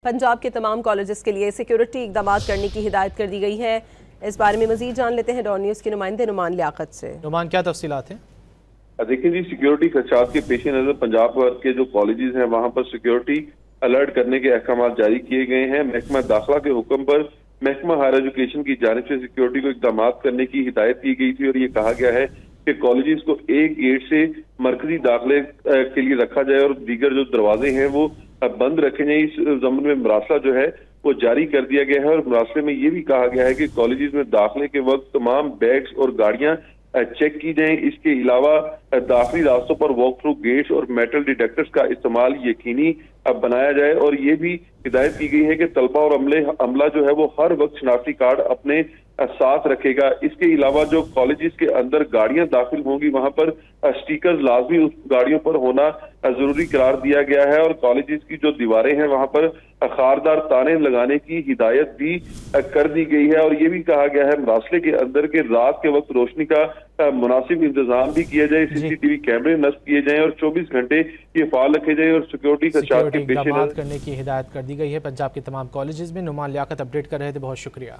पंजाब के तमाम कॉलेजेस के लिए सिक्योरिटी इकदाम करने की हिदायत कर दी गई है। इस बारे में मजीद जान लेते हैं डॉन न्यूज़ के नुमाइंदे नुमान लियाकत से। नुमान, क्या तफसीलात हैं? देखिए जी, सिक्योरिटी खदशात के पेश नजर पंजाब भर के जो कॉलेजेस हैं वहां पर सिक्योरिटी अलर्ट करने के अहकाम जारी किए गए हैं। महकमा दाखिला के हुक्म पर महकमा हायर एजुकेशन की जानिब से सिक्योरिटी को इकदाम करने की हिदायत की गई थी और ये कहा गया है कि कॉलेजेस को एक गेट से मरकजी दाखिले के लिए रखा जाए और दीगर जो दरवाजे हैं वो बंद रखे जाए। इस जमन में मरासला जो है वो जारी कर दिया गया है और मरासले में ये भी कहा गया है कि कॉलेजेस में दाखिले के वक्त तमाम बैग्स और गाड़ियां चेक की जाएं। इसके अलावा दाखिली रास्तों पर वॉक थ्रू गेट्स और मेटल डिटेक्टर्स का इस्तेमाल यकीनी बनाया जाए और ये भी हिदायत की गई है कि तलबा और अमला जो है वो हर वक्त शनाख्ती कार्ड अपने साथ रखेगा। इसके अलावा जो कॉलेजेस के अंदर गाड़ियां दाखिल होंगी वहां पर स्टिकर्स लाजमी उस गाड़ियों पर होना जरूरी करार दिया गया है और कॉलेजेस की जो दीवारें हैं वहां पर खारदार ताने लगाने की हिदायत भी कर दी गई है और ये भी कहा गया है मरासले के अंदर के रात के वक्त रोशनी का मुनासिब इंतजाम भी किया जाए, सीसीटीवी कैमरे नस्ब किए जाएं और 24 घंटे ये फाल रखे जाए और सिक्योरिटी इकदाम करने की हिदायत कर दी गई है। पंजाब के तमाम कॉलेजेस में नुमान लियाकत अपडेट कर रहे थे, बहुत शुक्रिया।